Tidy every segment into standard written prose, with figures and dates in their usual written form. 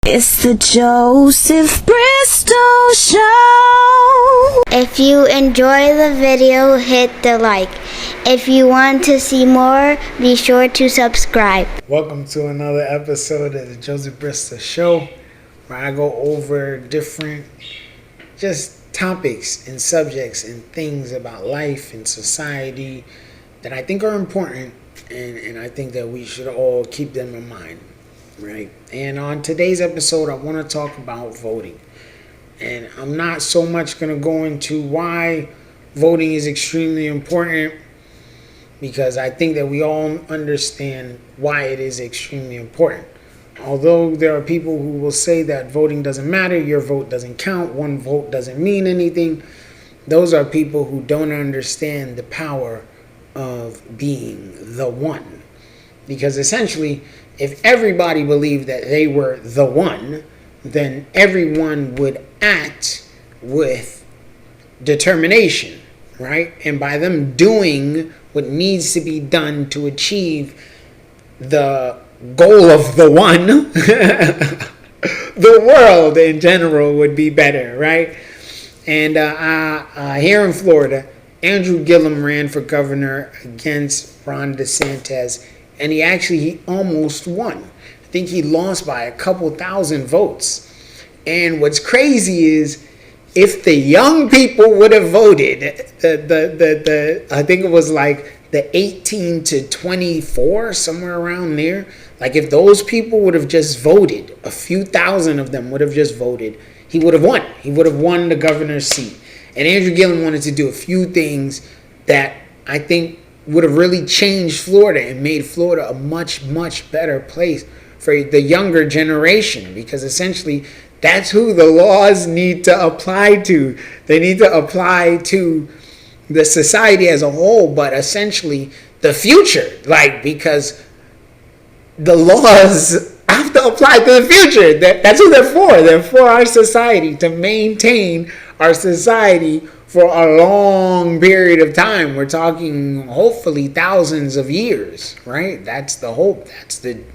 It's the Joseph Bristol Show. If you enjoy the video, hit the like. If you want to see more, be sure to subscribe. Welcome to another episode of the Joseph Bristol Show, where I go over different just topics and subjects and things about life and society that I think are important, and I think that we should all keep them in mind, right? And on today's episode, I want to talk about voting. And I'm not so much going to go into why voting is extremely important, because I think that we all understand why it is extremely important. Although there are people who will say that voting doesn't matter, your vote doesn't count, one vote doesn't mean anything, those are people who don't understand the power of being the one. Because essentially, if everybody believed that they were the one, then everyone would act with determination, right? And by them doing what needs to be done to achieve the goal of the one, the world in general would be better, right? And here in Florida, Andrew Gillum ran for governor against Ron DeSantis, and he almost won. I think he lost by a couple thousand votes. And what's crazy is, if the young people would have voted, I think it was like the 18 to 24, somewhere around there. Like if those people would have just voted, a few thousand of them would have just voted, he would have won. He would have won the governor's seat. And Andrew Gillum wanted to do a few things that I think would have really changed Florida and made Florida a much, much better place for the younger generation, because essentially that's who the laws need to apply to. They need to apply to the society as a whole, but essentially the future, because the laws have to apply to the future. That's who they're for. They're for our society, to maintain our society for a long period of time. We're talking hopefully thousands of years, right? That's the hope.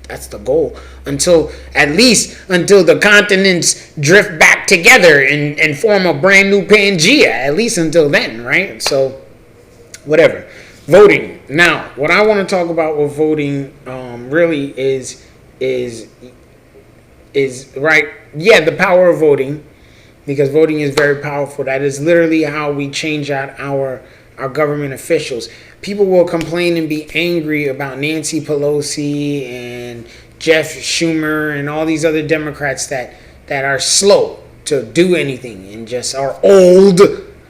That's the goal. Until the continents drift back together and form a brand new Pangea. At least until then, right? So, whatever. Voting. Now, what I want to talk about with voting really is right. Yeah, the power of voting. Because voting is very powerful. That is literally how we change out our government officials. People will complain and be angry about Nancy Pelosi and Jeff Schumer and all these other Democrats that are slow to do anything and just are old,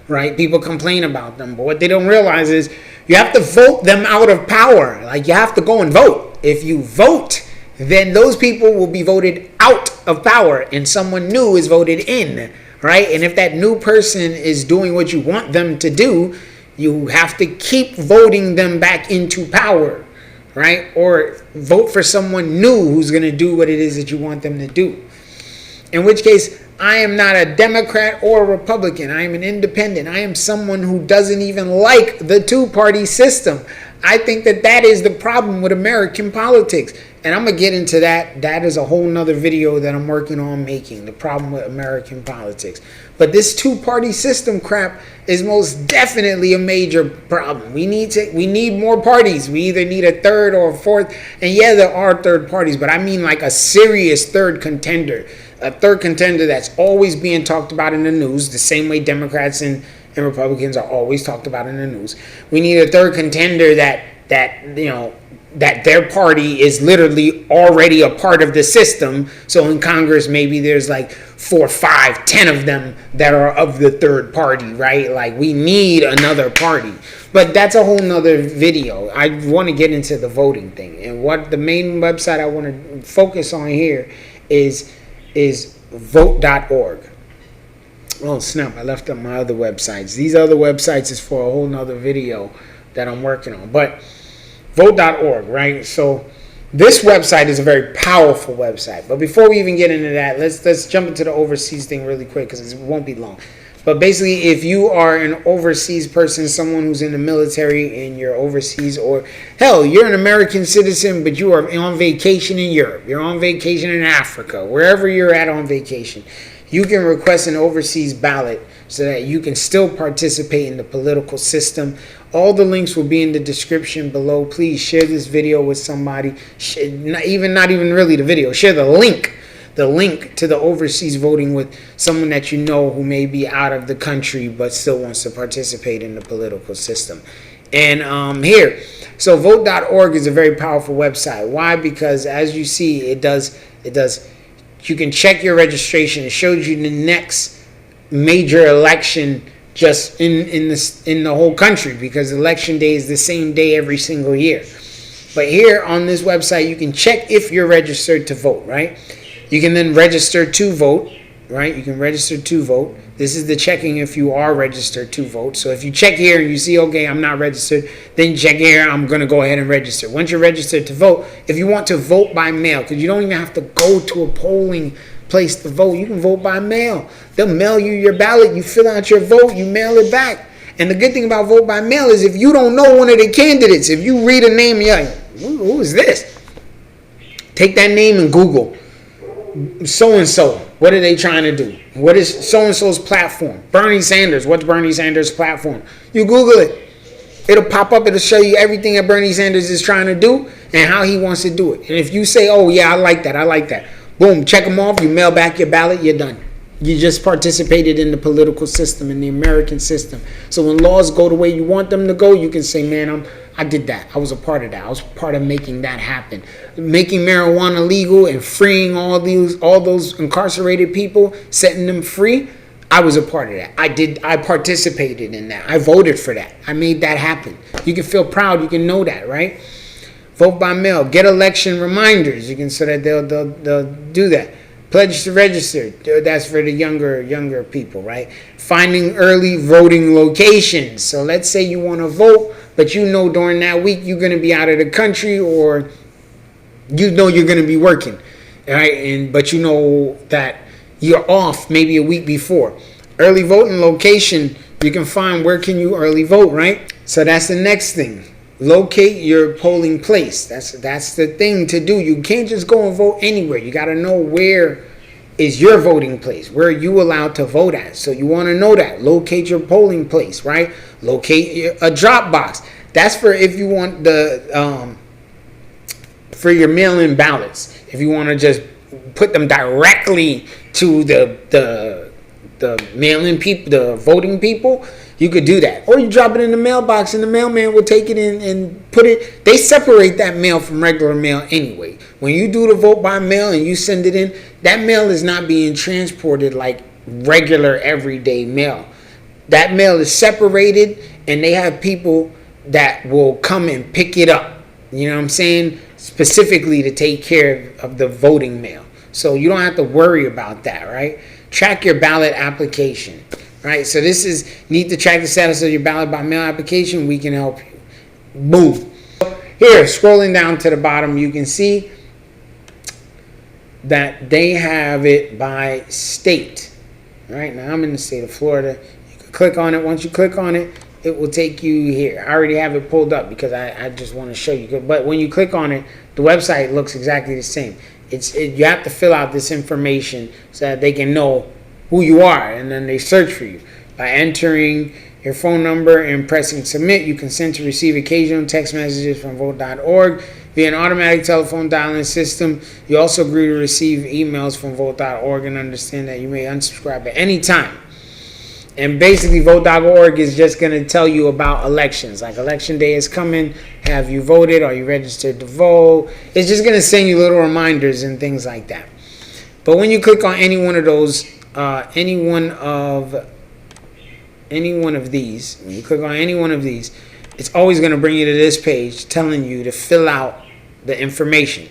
right? People complain about them. But what they don't realize is you have to vote them out of power. You have to go and vote. If you vote, then those people will be voted out of power and someone new is voted in, right? And if that new person is doing what you want them to do, you have to keep voting them back into power, right? Or vote for someone new who's going to do what it is that you want them to do. In which case, I am not a Democrat or a Republican. I am an independent. I am someone who doesn't even like the two-party system. I think that is the problem with American politics. And I'm going to get into that. That is a whole nother video that I'm working on making, the problem with American politics. But this two-party system crap is most definitely a major problem. We need more parties. We either need a third or a fourth. And yeah, there are third parties, but I mean like a serious third contender. A third contender that's always being talked about in the news, the same way Democrats and Republicans are always talked about in the news. We need a third contender that their party is literally already a part of the system. So in Congress, maybe there's like 4, 5, 10 of them that are of the third party, right? We need another party. But that's a whole nother video. I want to get into the voting thing. And what the main website I want to focus on here is vote.org. Oh snap, I left up my other websites. These other websites is for a whole nother video that I'm working on. But vote.org, right? So this website is a very powerful website. But before we even get into that, let's jump into the overseas thing really quick because it won't be long. But basically, if you are an overseas person, someone who's in the military and you're overseas, or hell, you're an American citizen, but you are on vacation in Europe, you're on vacation in Africa, wherever you're at on vacation, you can request an overseas ballot so that you can still participate in the political system. All the links will be in the description below. Please share this video with somebody. Not even really the video. Share the link to the overseas voting with someone that you know who may be out of the country but still wants to participate in the political system. And so vote.org is a very powerful website. Why? Because as you see, it does you can check your registration. It shows you the next major election just in the whole country, because election day is the same day every single year. But here on this website, you can check if you're registered to vote, right? You can then register to vote, right? You can register to vote. This is the checking if you are registered to vote. So if you check here and you see, okay, I'm not registered, then check here, I'm going to go ahead and register. Once you're registered to vote, if you want to vote by mail, because you don't even have to go to a polling place to vote, you can vote by mail. They'll mail you your ballot, you fill out your vote, you mail it back. And the good thing about vote by mail is if you don't know one of the candidates, if you read a name, you're like, who is this? Take that name and Google so-and-so. What are they trying to do? What is so-and-so's platform? Bernie Sanders. What's Bernie Sanders' platform? You Google it. It'll pop up. It'll show you everything that Bernie Sanders is trying to do and how he wants to do it. And if you say, oh, yeah, I like that. Boom, check them off. You mail back your ballot. You're done. You just participated in the political system, in the American system. So when laws go the way you want them to go, you can say, man, I did that. I was a part of that. I was part of making that happen. Making marijuana legal and freeing all those incarcerated people, setting them free. I was a part of that. I participated in that. I voted for that. I made that happen. You can feel proud. You can know that, right? Vote by mail. Get election reminders. You can, so that they'll do that. Pledge to register. That's for the younger people, right? Finding early voting locations. So let's say you want to vote, but you know during that week you're going to be out of the country, or you know you're going to be working, right? But you know that you're off maybe a week before. Early voting location. You can find where can you early vote, right? So that's the next thing. Locate your polling place. That's the thing to do. You can't just go and vote anywhere. You got to know where is your voting place. Where are you allowed to vote at? So you want to know that. Locate your polling place, right? Locate a drop box. That's for if you want the for your mail-in ballots. If you want to just put them directly to the mail-in people, the voting people, you could do that. Or you drop it in the mailbox and the mailman will take it in and put it. They separate that mail from regular mail anyway. When you do the vote by mail and you send it in, that mail is not being transported like regular everyday mail. That mail is separated and they have people that will come and pick it up. You know what I'm saying? Specifically to take care of the voting mail. So you don't have to worry about that, right? Track your ballot application. Right, so this is need to track the status of your ballot by mail application. We can help you. Boom. Here, scrolling down to the bottom, you can see that they have it by state. All right, now I'm in the state of Florida. You can click on it. Once you click on it, it will take you here. I already have it pulled up because I just want to show you. But when you click on it, the website looks exactly the same. You have to fill out this information so that they can know who you are, and then they search for you by entering your phone number and pressing submit. You consent to receive occasional text messages from vote.org via an automatic telephone dialing system. You also agree to receive emails from vote.org and understand that you may unsubscribe at any time. And basically vote.org is just going to tell you about elections. Like election day is coming. Have you voted? Are you registered to vote? It's just going to send you little reminders and things like that. But when you click on any one of those, any one of these, when you click on any one of these, it's always going to bring you to this page telling you to fill out the information.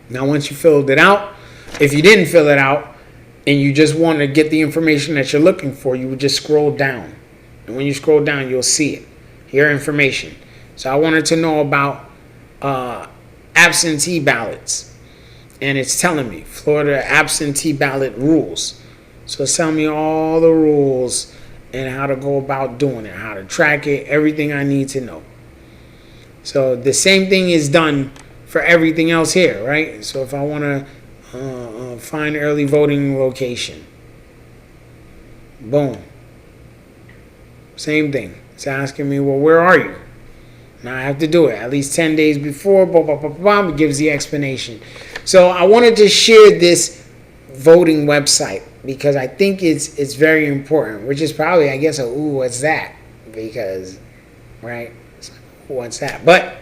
Now once you filled it out, if you didn't fill it out and you just want to get the information that you're looking for, you would just scroll down, and when you scroll down you'll see it, your information. So I wanted to know about absentee ballots. And it's telling me Florida absentee ballot rules. So it's telling me all the rules and how to go about doing it, how to track it, everything I need to know. So the same thing is done for everything else here, right? So if I want to find early voting location, boom. Same thing. It's asking me, well, where are you? Now I have to do it at least 10 days before, blah, blah, blah, blah. It gives the explanation. So I wanted to share this voting website because I think it's very important, which is probably, I guess, ooh, what's that? Because, right? It's like, ooh, what's that? But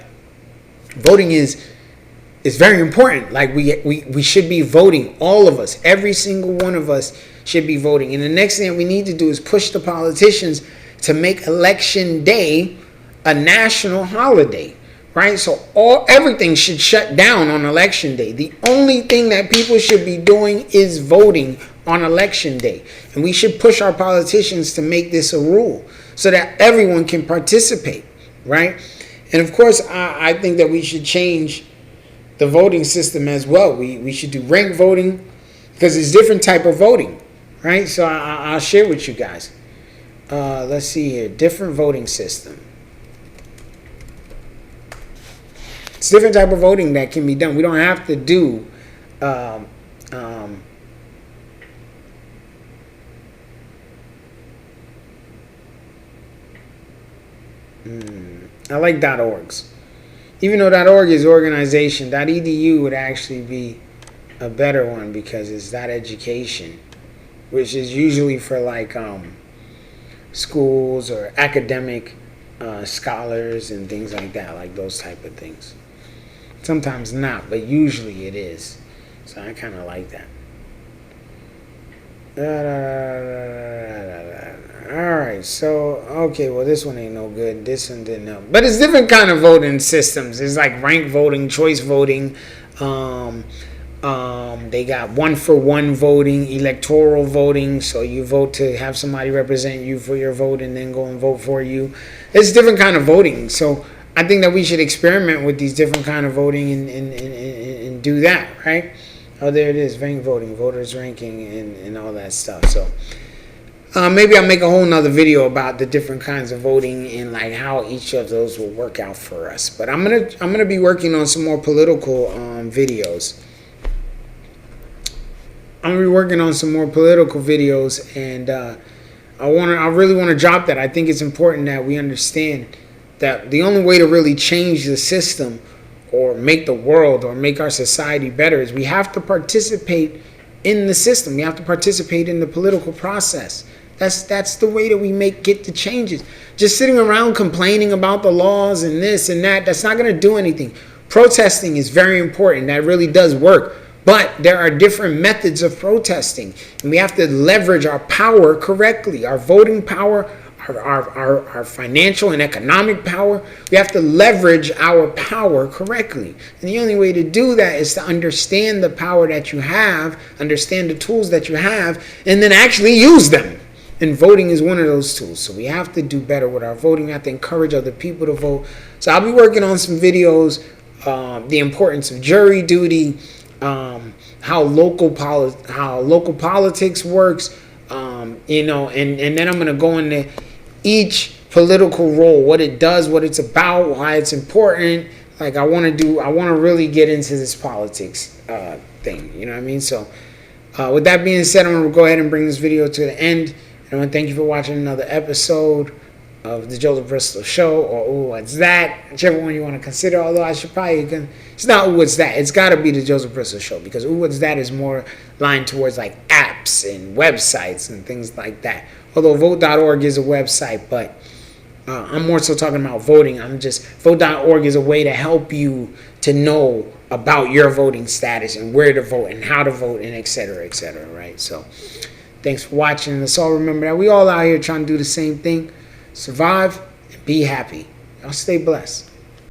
voting is very important. Like we should be voting. All of us, every single one of us should be voting. And the next thing we need to do is push the politicians to make election day a national holiday, right? So everything should shut down on election day. The only thing that people should be doing is voting on election day. And we should push our politicians to make this a rule so that everyone can participate, right? And of course, I think that we should change the voting system as well. We should do ranked voting because it's different type of voting, right? So I'll share with you guys. Let's see here. Different voting system. It's different type of voting that can be done. We don't have to do I like .orgs. Even though .org is organization, .edu would actually be a better one because it's .education, which is usually for like schools or academic scholars and things like that, like those type of things. Sometimes not, but usually it is. So I kind of like that. Alright, so, okay, well this one ain't no good. This one didn't help. But it's different kind of voting systems. It's like ranked voting, choice voting. They got 1-for-1 voting, electoral voting. So you vote to have somebody represent you for your vote and then go and vote for you. It's different kind of voting. So I think that we should experiment with these different kind of voting and do that, right? Oh, there it is, ranked voting, voters ranking, and all that stuff. So maybe I'll make a whole nother video about the different kinds of voting and like how each of those will work out for us. But I'm gonna be working on some more political videos. I'm gonna be working on some more political videos, and I really want to drop that. I think it's important that we understand that the only way to really change the system or make the world or make our society better is we have to participate in the system. We have to participate in the political process. That's the way that we get the changes. Just sitting around complaining about the laws and this and that's not going to do anything. Protesting is very important. That really does work. But there are different methods of protesting. And we have to leverage our power correctly. Our voting power, our financial and economic power. We have to leverage our power correctly. And the only way to do that is to understand the power that you have, understand the tools that you have, and then actually use them. And voting is one of those tools. So we have to do better with our voting. We have to encourage other people to vote. So I'll be working on some videos, the importance of jury duty, how local politics works, and then I'm going to go into each political role, what it does, what it's about, why it's important. Like I want to really get into this politics thing, you know what I mean? So with that being said, I'm going to go ahead and bring this video to the end. And I want to thank you for watching another episode of the Joseph Bristol Show, or Ooh, What's That? Whichever one you want to consider, although I should probably, it's not Ooh, What's That? It's got to be the Joseph Bristol Show, because Ooh, What's That is more lined towards like apps and websites and things like that. Although vote.org is a website, but I'm more so talking about voting. Vote.org is a way to help you to know about your voting status and where to vote and how to vote and et cetera, right? So thanks for watching. Let's all remember that we all out here trying to do the same thing. Survive and be happy. Y'all stay blessed.